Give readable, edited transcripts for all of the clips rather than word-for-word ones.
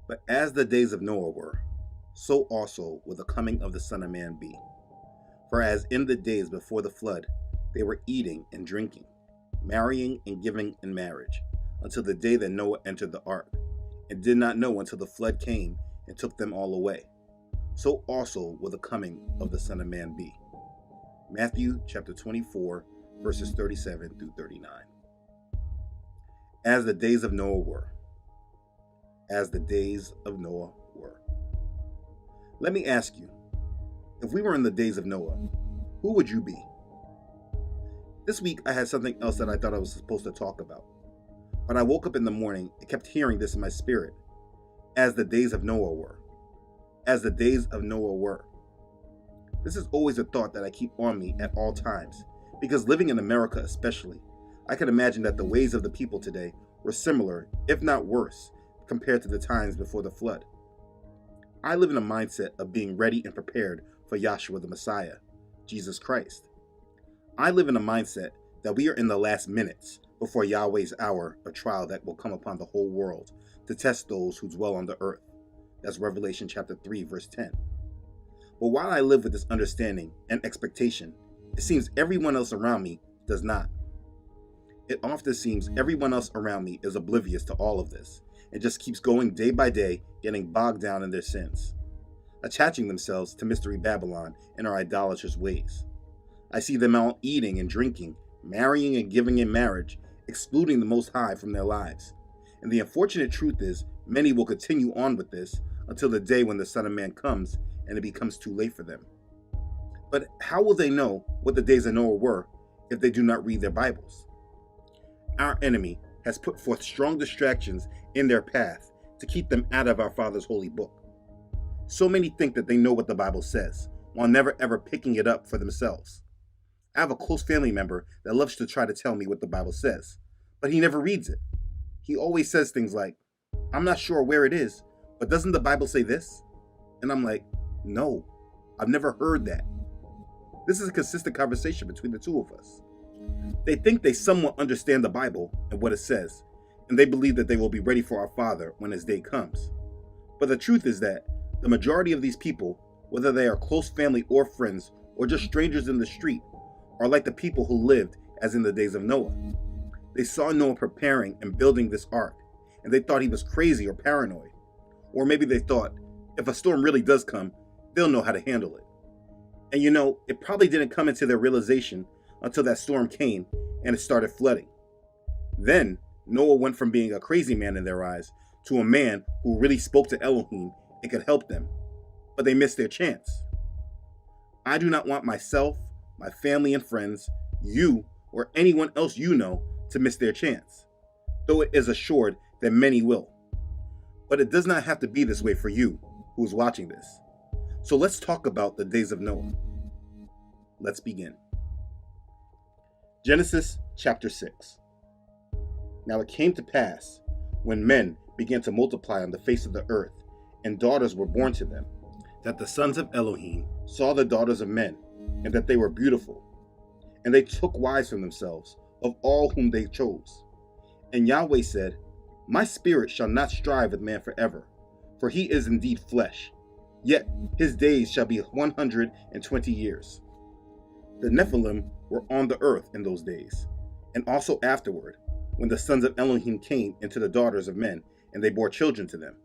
But as the days of Noah were, so also will the coming of the Son of Man be. For as in the days before the flood, they were eating and drinking, marrying and giving in marriage, until the day that Noah entered the ark, and did not know until the flood came and took them all away. So also will the coming of the Son of Man be. Matthew chapter 24, verses 37 through 39. As the days of Noah were. As the days of Noah were. Let me ask you, if we were in the days of Noah, who would you be? This week I had something else that I thought I was supposed to talk about. But I woke up in the morning and kept hearing this in my spirit. As the days of Noah were. As the days of Noah were. This is always a thought that I keep on me at all times, because living in America especially, I can imagine that the ways of the people today were similar, if not worse, compared to the times before the flood. I live in a mindset of being ready and prepared for Yahshua the Messiah, Jesus Christ. I live in a mindset that we are in the last minutes before Yahweh's hour of trial that will come upon the whole world to test those who dwell on the earth. That's Revelation chapter 3, verse 10. But while I live with this understanding and expectation, it seems everyone else around me does not. It often seems everyone else around me is oblivious to all of this and just keeps going day by day, getting bogged down in their sins, attaching themselves to Mystery Babylon and our idolatrous ways. I see them all eating and drinking, marrying and giving in marriage, excluding the Most High from their lives. And the unfortunate truth is, many will continue on with this until the day when the Son of Man comes and it becomes too late for them. But how will they know what the days of Noah were if they do not read their Bibles? Our enemy has put forth strong distractions in their path to keep them out of our Father's holy book. So many think that they know what the Bible says, while never ever picking it up for themselves. I have a close family member that loves to try to tell me what the Bible says, but he never reads it. He always says things like, "I'm not sure where it is, but doesn't the Bible say this?" And I'm like, "No, I've never heard that." This is a consistent conversation between the two of us. They think they somewhat understand the Bible and what it says, and they believe that they will be ready for our Father when his day comes. But the truth is that the majority of these people, whether they are close family or friends, or just strangers in the street, are like the people who lived as in the days of Noah. They saw Noah preparing and building this ark, and they thought he was crazy or paranoid. Or maybe they thought, if a storm really does come, they'll know how to handle it. And it probably didn't come into their realization until that storm came and it started flooding. Then Noah went from being a crazy man in their eyes to a man who really spoke to Elohim and could help them. But they missed their chance. I do not want myself, my family and friends, you, or anyone else you know to miss their chance, though it is assured that many will. But it does not have to be this way for you who is watching this. So let's talk about the days of Noah. Let's begin. Genesis chapter 6. Now it came to pass, when men began to multiply on the face of the earth, and daughters were born to them, that the sons of Elohim saw the daughters of men, and that they were beautiful. And they took wives for themselves, of all whom they chose. And Yahweh said, My spirit shall not strive with man forever, for he is indeed flesh, yet his days shall be 120 years. The Nephilim were on the earth in those days, and also afterward, when the sons of Elohim came into the daughters of men, and they bore children to them.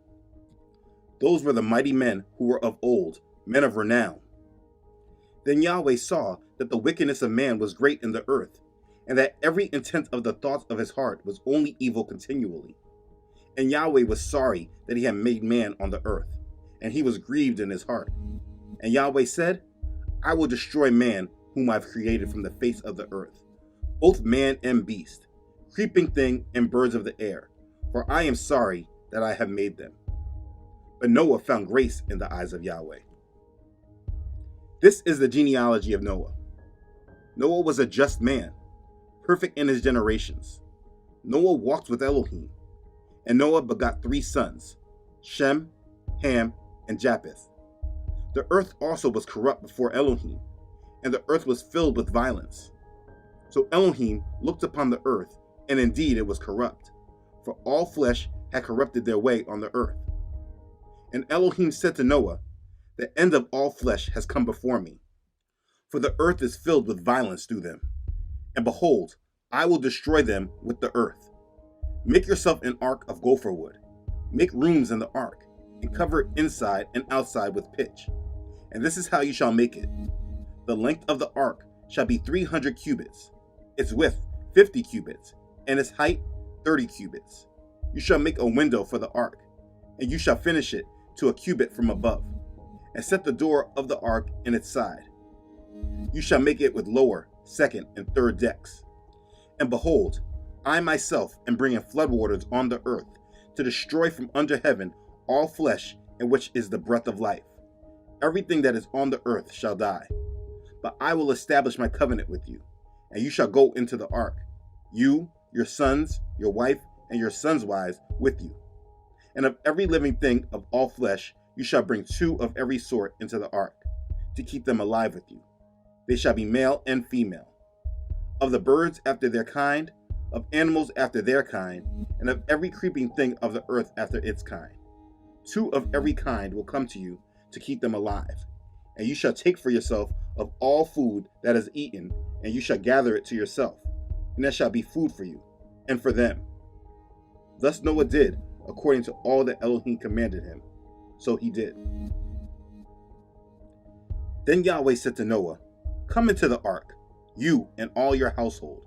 Those were the mighty men who were of old, men of renown. Then Yahweh saw that the wickedness of man was great in the earth, and that every intent of the thoughts of his heart was only evil continually. And Yahweh was sorry that he had made man on the earth, and he was grieved in his heart. And Yahweh said, I will destroy man whom I've created from the face of the earth, both man and beast, creeping thing and birds of the air, for I am sorry that I have made them. But Noah found grace in the eyes of Yahweh. This is the genealogy of Noah. Noah was a just man, perfect in his generations. Noah walked with Elohim, and Noah begot 3 sons, Shem, Ham, and Japheth. The earth also was corrupt before Elohim, and the earth was filled with violence. So Elohim looked upon the earth, and indeed it was corrupt, for all flesh had corrupted their way on the earth. And Elohim said to Noah, the end of all flesh has come before me, for the earth is filled with violence through them. And behold, I will destroy them with the earth. Make yourself an ark of gopher wood. Make rooms in the ark, and cover it inside and outside with pitch. And this is how you shall make it. The length of the ark shall be 300 cubits, its width 50 cubits, and its height 30 cubits. You shall make a window for the ark, and you shall finish it to a cubit from above, and set the door of the ark in its side. You shall make it with lower, second, and third decks. And behold, I myself am bringing floodwaters on the earth to destroy from under heaven all flesh in which is the breath of life. Everything that is on the earth shall die. But I will establish my covenant with you, and you shall go into the ark, you, your sons, your wife, and your sons' wives with you. And of every living thing of all flesh you shall bring 2 of every sort into the ark, to keep them alive with you. They shall be male and female. Of the birds after their kind, of animals after their kind, and of every creeping thing of the earth after its kind. 2 of every kind will come to you to keep them alive. And you shall take for yourself of all food that is eaten, and you shall gather it to yourself, and that shall be food for you, and for them. Thus Noah did, according to all that Elohim commanded him. So he did. Then Yahweh said to Noah, come into the ark, you and all your household,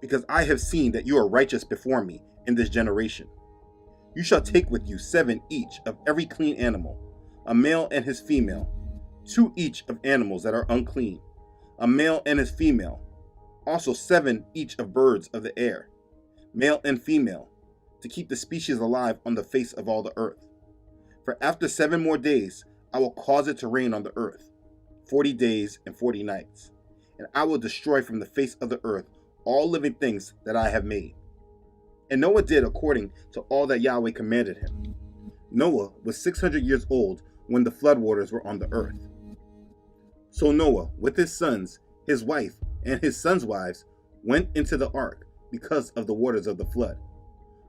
because I have seen that you are righteous before me in this generation. You shall take with you 7 each of every clean animal, a male and his female, 2 each of animals that are unclean, a male and his female, also 7 each of birds of the air, male and female, to keep the species alive on the face of all the earth. For after 7 more days I will cause it to rain on the earth, 40 days and 40 nights, and I will destroy from the face of the earth all living things that I have made. And Noah did according to all that Yahweh commanded him. Noah was 600 years old when the floodwaters were on the earth. So Noah, with his sons, his wife, and his sons' wives, went into the ark because of the waters of the flood,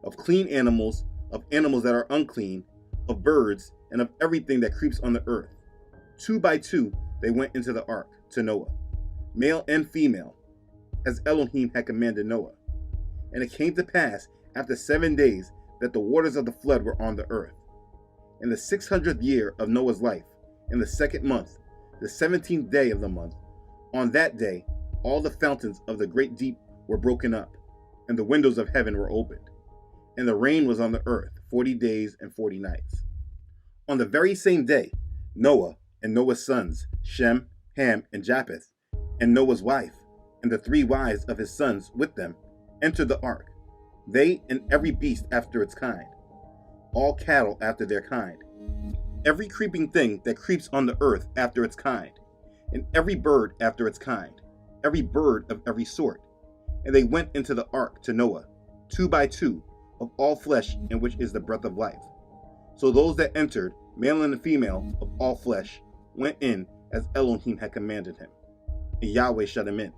of clean animals, of animals that are unclean, of birds, and of everything that creeps on the earth. 2 by 2 they went into the ark to Noah, male and female, as Elohim had commanded Noah. And it came to pass after 7 days that the waters of the flood were on the earth. In the 600th year of Noah's life, in the 2nd month, the 17th day of the month, on that day all the fountains of the great deep were broken up, and the windows of heaven were opened. And the rain was on the earth 40 days and 40 nights. On the very same day, Noah and Noah's sons, Shem, Ham, and Japheth, and Noah's wife, and the 3 wives of his sons with them, entered the ark, they and every beast after its kind, all cattle after their kind, every creeping thing that creeps on the earth after its kind, and every bird after its kind, every bird of every sort. And they went into the ark to Noah, 2 by 2, of all flesh in which is the breath of life. So those that entered, male and female, of all flesh, went in as Elohim had commanded him, and Yahweh shut him in.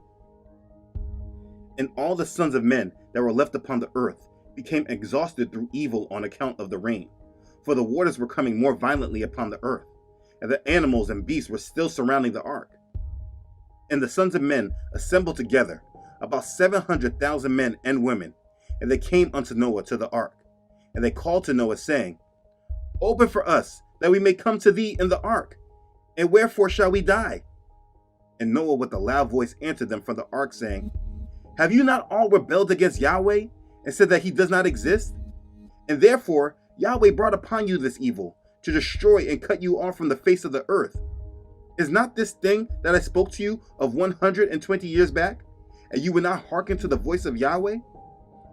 And all the sons of men that were left upon the earth became exhausted through evil on account of the rain, for the waters were coming more violently upon the earth, and the animals and beasts were still surrounding the ark. And the sons of men assembled together, about 700,000 men and women, and they came unto Noah to the ark. And they called to Noah, saying, open for us, that we may come to thee in the ark. And wherefore shall we die? And Noah with a loud voice answered them from the ark, saying, have you not all rebelled against Yahweh, and said that he does not exist? And therefore Yahweh brought upon you this evil, to destroy and cut you off from the face of the earth. Is not this thing that I spoke to you of 120 years back, and you would not hearken to the voice of Yahweh?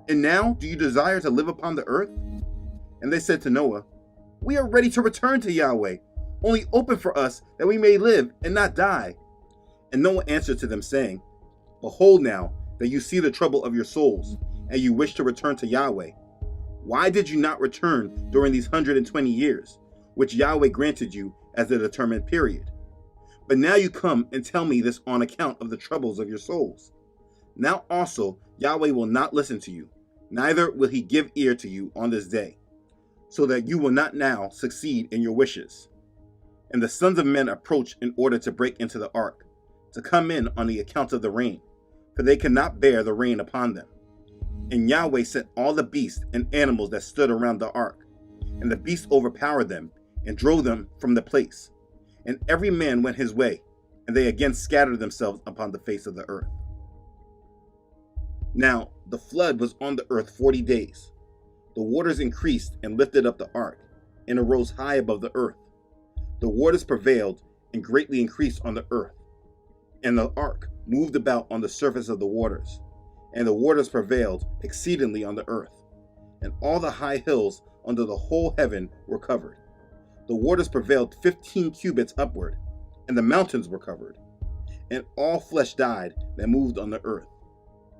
And now do you desire to live upon the earth? And they said to Noah, we are ready to return to Yahweh. Only open for us that we may live and not die. And Noah answered to them, saying, behold now that you see the trouble of your souls, and you wish to return to Yahweh. Why did you not return during these 120 years, which Yahweh granted you as the determined period? But now you come and tell me this on account of the troubles of your souls. Now also Yahweh will not listen to you, neither will he give ear to you on this day. so that you will not now succeed in your wishes. And the sons of men approached in order to break into the ark, to come in on the account of the rain, for they could not bear the rain upon them. And Yahweh sent all the beasts and animals that stood around the ark, and the beasts overpowered them and drove them from the place. And every man went his way, and they again scattered themselves upon the face of the earth. Now the flood was on the earth 40 days. The waters increased and lifted up the ark, and arose high above the earth. The waters prevailed and greatly increased on the earth, and the ark moved about on the surface of the waters, and the waters prevailed exceedingly on the earth, and all the high hills under the whole heaven were covered. The waters prevailed 15 cubits upward, and the mountains were covered. And all flesh died that moved on the earth,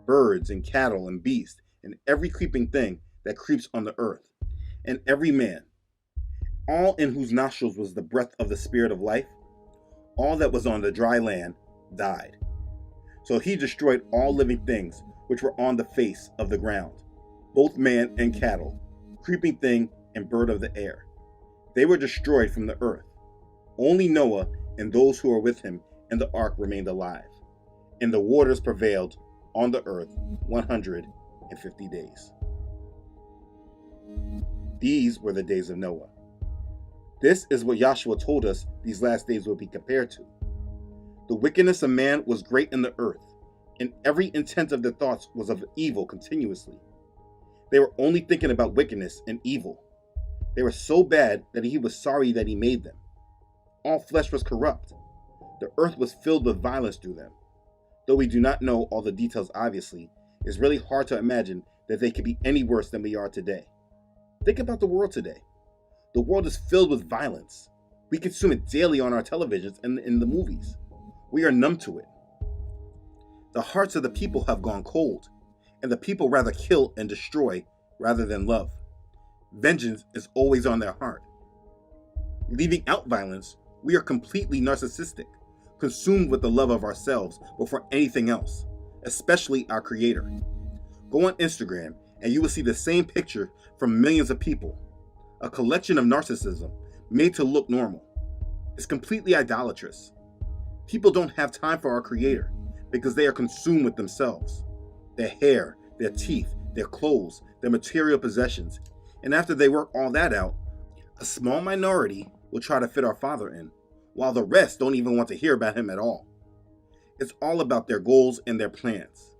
birds and cattle and beasts, and every creeping thing that creeps on the earth, and every man, all in whose nostrils was the breath of the spirit of life, all that was on the dry land died. So he destroyed all living things which were on the face of the ground, both man and cattle, creeping thing and bird of the air. They were destroyed from the earth. Only Noah and those who were with him in the ark remained alive, and the waters prevailed on the earth 150 days. These were the days of Noah. This is what Joshua told us these last days would be compared to. The wickedness of man was great in the earth, and every intent of their thoughts was of evil continuously. They were only thinking about wickedness and evil. They were so bad that he was sorry that he made them. All flesh was corrupt. The earth was filled with violence through them. Though we do not know all the details obviously, it's really hard to imagine that they could be any worse than we are today. Think about the world today. The world is filled with violence. We consume it daily on our televisions and in the movies. We are numb to it. The hearts of the people have gone cold, and the people rather kill and destroy rather than love. Vengeance is always on their heart. Leaving out violence, we are completely narcissistic, consumed with the love of ourselves before anything else, especially our Creator. Go on Instagram and you will see the same picture from millions of people, a collection of narcissism made to look normal. It's completely idolatrous. People don't have time for our Creator because they are consumed with themselves, their hair, their teeth, their clothes, their material possessions, and after they work all that out, a small minority will try to fit our Father in, while the rest don't even want to hear about Him at all. It's all about their goals and their plans.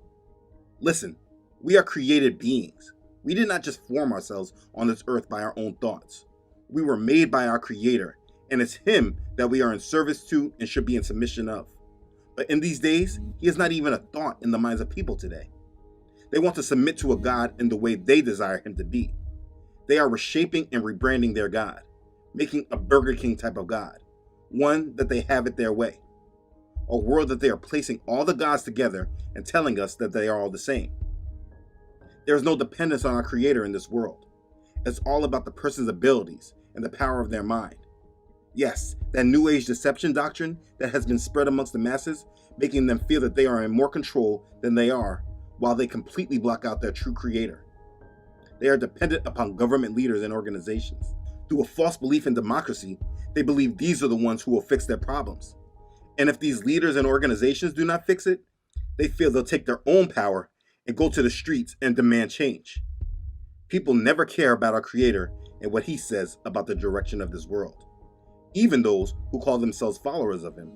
Listen, we are created beings. We did not just form ourselves on this earth by our own thoughts. We were made by our Creator, and it's Him that we are in service to and should be in submission of. But in these days, He is not even a thought in the minds of people today. They want to submit to a God in the way they desire Him to be. They are reshaping and rebranding their God, making a Burger King type of God, one that they have it their way. A world that they are placing all the gods together and telling us that they are all the same. There is no dependence on our Creator in this world. It's all about the person's abilities and the power of their mind. Yes, that New Age deception doctrine that has been spread amongst the masses, making them feel that they are in more control than they are, while they completely block out their true Creator. They are dependent upon government leaders and organizations. Through a false belief in democracy, they believe these are the ones who will fix their problems. And if these leaders and organizations do not fix it, they feel they'll take their own power and go to the streets and demand change. People never care about our Creator and what He says about the direction of this world. Even those who call themselves followers of Him,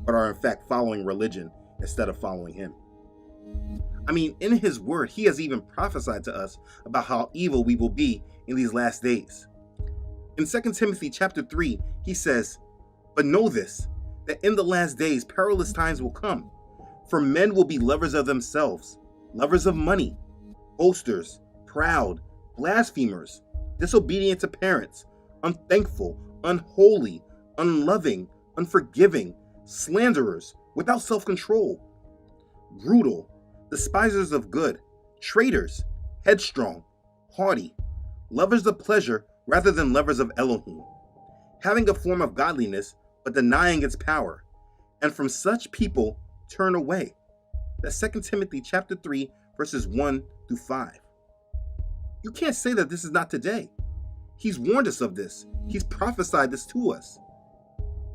but are in fact following religion instead of following Him. I mean, in His word, He has even prophesied to us about how evil we will be in these last days. In 2 Timothy chapter 3, He says, "But know this, that in the last days perilous times will come. For men will be lovers of themselves, lovers of money, boasters, proud, blasphemers, disobedient to parents, unthankful, unholy, unloving, unforgiving, slanderers, without self-control, brutal, despisers of good, traitors, headstrong, haughty, lovers of pleasure rather than lovers of Elohim, having a form of godliness but denying its power. And from such people turn away." That's 2 Timothy chapter 3, verses 1 through 5. You can't say that this is not today. He's warned us of this. He's prophesied this to us.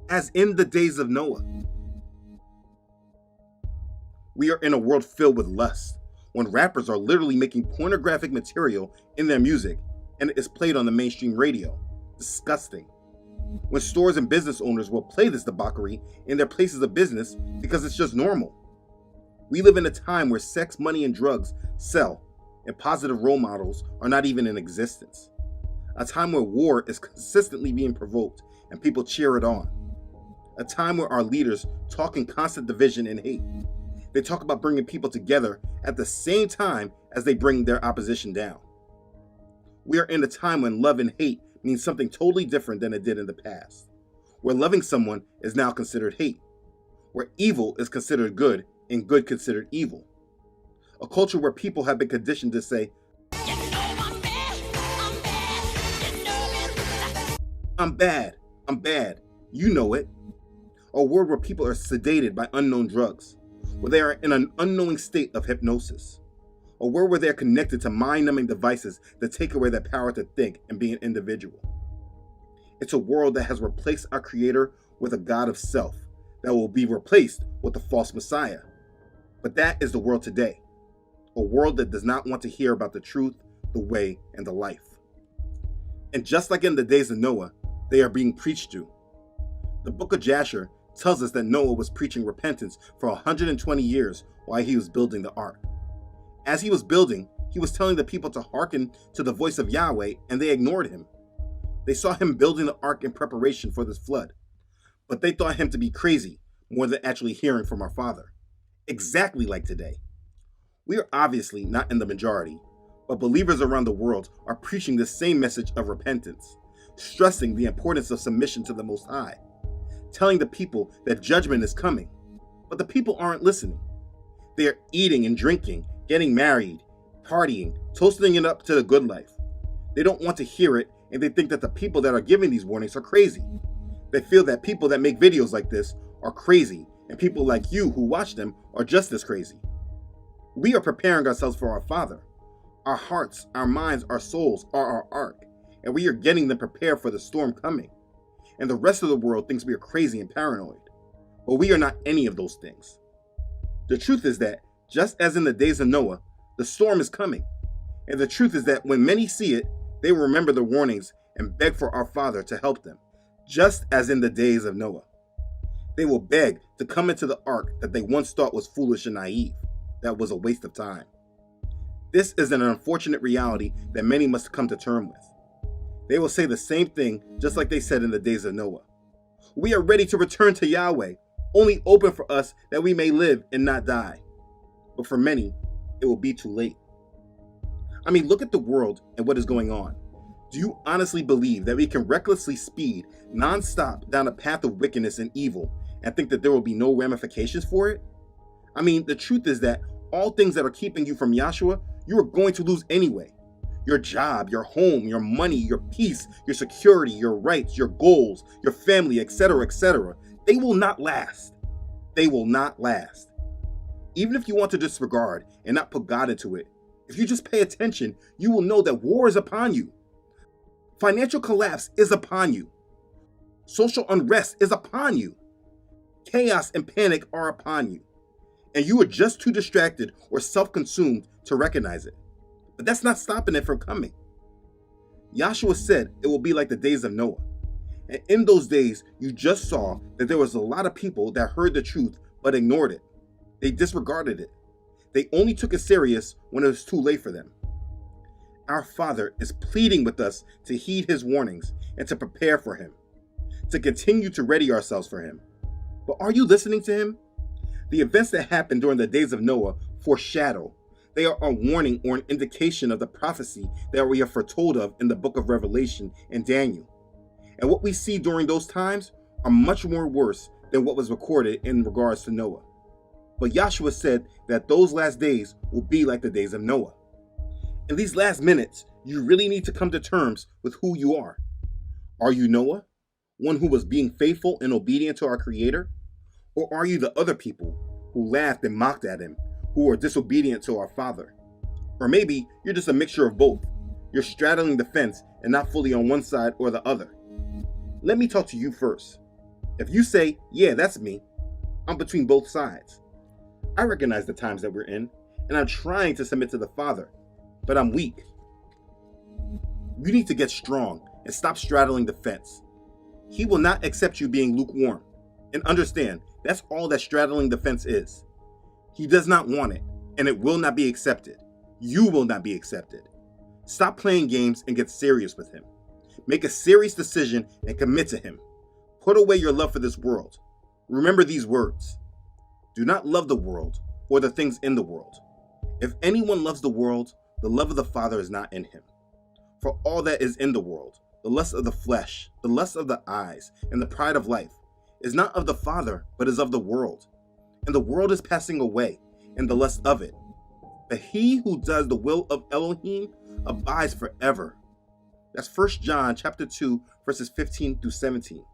As in the days of Noah. We are in a world filled with lust, when rappers are literally making pornographic material in their music and it is played on the mainstream radio. Disgusting. When stores and business owners will play this debauchery in their places of business because it's just normal. We live in a time where sex, money, and drugs sell, and positive role models are not even in existence. A time where war is consistently being provoked and people cheer it on. A time where our leaders talk in constant division and hate. They talk about bringing people together at the same time as they bring their opposition down. We are in a time when love and hate means something totally different than it did in the past. Where loving someone is now considered hate. Where evil is considered good and good considered evil. A culture where people have been conditioned to say, I'm bad, you know it. A world where people are sedated by unknown drugs, where they are in an unknowing state of hypnosis. A world where they are connected to mind-numbing devices that take away their power to think and be an individual. It's a world that has replaced our Creator with a God of self that will be replaced with a false Messiah. But that is the world today. A world that does not want to hear about the truth, the way, and the life. And just like in the days of Noah, they are being preached to. The book of Jasher tells us that Noah was preaching repentance for 120 years while he was building the ark. As he was building, he was telling the people to hearken to the voice of Yahweh, and they ignored him. They saw him building the ark in preparation for this flood, but they thought him to be crazy more than actually hearing from our Father. Exactly like today. We are obviously not in the majority, but believers around the world are preaching the same message of repentance, stressing the importance of submission to the Most High, telling the people that judgment is coming, but the people aren't listening. They are eating and drinking, getting married, partying, toasting it up to the good life. They don't want to hear it, and they think that the people that are giving these warnings are crazy. They feel that people that make videos like this are crazy, and people like you who watch them are just as crazy. We are preparing ourselves for our Father. Our hearts, our minds, our souls are our ark, and we are getting them prepared for the storm coming. And the rest of the world thinks we are crazy and paranoid. But we are not any of those things. The truth is that, just as in the days of Noah, the storm is coming. And the truth is that when many see it, they will remember the warnings and beg for our Father to help them, just as in the days of Noah. They will beg to come into the ark that they once thought was foolish and naive, that was a waste of time. This is an unfortunate reality that many must come to terms with. They will say the same thing just like they said in the days of Noah. We are ready to return to Yahweh, only open for us that we may live and not die. But for many, it will be too late. I mean, look at the world and what is going on. Do you honestly believe that we can recklessly speed non-stop down a path of wickedness and evil and think that there will be no ramifications for it? I mean, the truth is that all things that are keeping you from Yahshua, you are going to lose anyway. Your job, your home, your money, your peace, your security, your rights, your goals, your family, etc., etc. They will not last. They will not last. Even if you want to disregard and not put God into it, if you just pay attention, you will know that war is upon you. Financial collapse is upon you. Social unrest is upon you. Chaos and panic are upon you. And you are just too distracted or self-consumed to recognize it. But that's not stopping it from coming. Yahshua said it will be like the days of Noah. And in those days, you just saw that there was a lot of people that heard the truth but ignored it. They disregarded it. They only took it serious when it was too late for them. Our Father is pleading with us to heed His warnings and to prepare for Him, to continue to ready ourselves for Him. But are you listening to Him? The events that happened during the days of Noah foreshadow. They are a warning or an indication of the prophecy that we are foretold of in the book of Revelation and Daniel. And what we see during those times are much more worse than what was recorded in regards to Noah. But Yahshua said that those last days will be like the days of Noah. In these last minutes, you really need to come to terms with who you are. Are you Noah, one who was being faithful and obedient to our Creator? Or are you the other people who laughed and mocked at Him, who are disobedient to our Father? Or maybe you're just a mixture of both. You're straddling the fence and not fully on one side or the other. Let me talk to you first. If you say, yeah, that's me, I'm between both sides. I recognize the times that we're in, and I'm trying to submit to the Father, but I'm weak. You need to get strong and stop straddling the fence. He will not accept you being lukewarm. And understand, that's all that straddling the fence is. He does not want it, and it will not be accepted. You will not be accepted. Stop playing games and get serious with him. Make a serious decision and commit to him. Put away your love for this world. Remember these words. Do not love the world or the things in the world. If anyone loves the world, the love of the Father is not in him. For all that is in the world, the lust of the flesh, the lust of the eyes, and the pride of life, is not of the Father, but is of the world. And the world is passing away, and the lust of it. But he who does the will of Elohim abides forever. That's 1 John chapter 2, verses 15 through 17.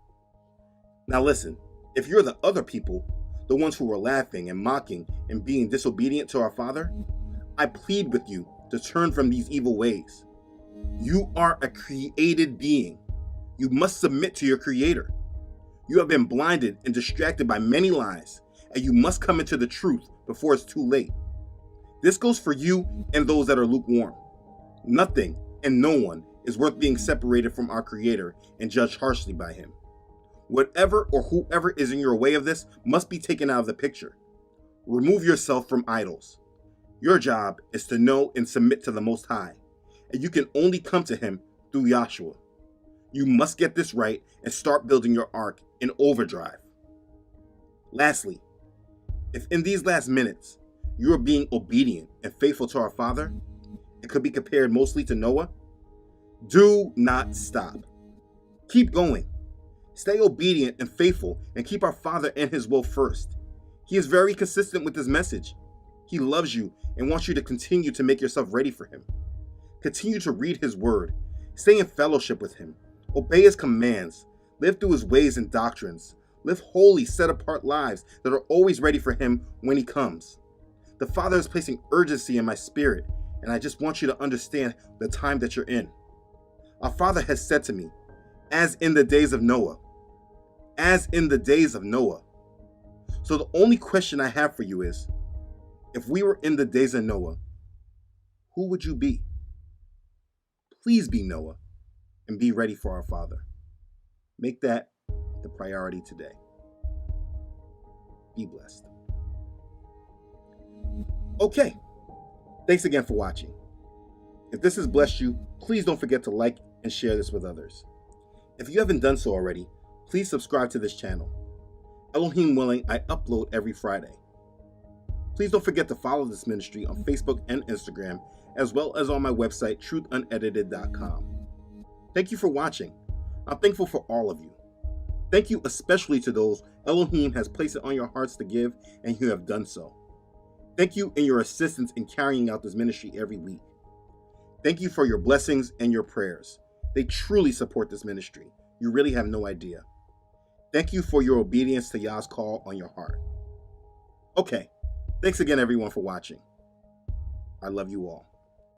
Now listen, if you're the other people, the ones who were laughing and mocking and being disobedient to our Father, I plead with you to turn from these evil ways. You are a created being. You must submit to your Creator. You have been blinded and distracted by many lies, and you must come into the truth before it's too late. This goes for you and those that are lukewarm. Nothing and no one is worth being separated from our Creator and judged harshly by Him. Whatever or whoever is in your way of this must be taken out of the picture. Remove yourself from idols. Your job is to know and submit to the Most High, and you can only come to Him through Yahshua. You must get this right and start building your ark in overdrive. Lastly, if in these last minutes you are being obedient and faithful to our Father, it could be compared mostly to Noah, do not stop. Keep going. Stay obedient and faithful and keep our Father and His will first. He is very consistent with His message. He loves you and wants you to continue to make yourself ready for Him. Continue to read His word. Stay in fellowship with Him. Obey His commands. Live through His ways and doctrines. Live holy, set-apart lives that are always ready for Him when He comes. The Father is placing urgency in my spirit, and I just want you to understand the time that you're in. Our Father has said to me, as in the days of Noah. As in the days of Noah. So the only question I have for you is, if we were in the days of Noah, who would you be? Please be Noah and be ready for our Father. Make that the priority today. Be blessed. Okay, thanks again for watching. If this has blessed you, please don't forget to like and share this with others. If you haven't done so already, please subscribe to this channel. Elohim willing, I upload every Friday. Please don't forget to follow this ministry on Facebook and Instagram, as well as on my website, truthunedited.com. Thank you for watching. I'm thankful for all of you. Thank you especially to those Elohim has placed it on your hearts to give, and you have done so. Thank you and your assistance in carrying out this ministry every week. Thank you for your blessings and your prayers. They truly support this ministry. You really have no idea. Thank you for your obedience to Yah's call on your heart. Okay, thanks again everyone for watching. I love you all.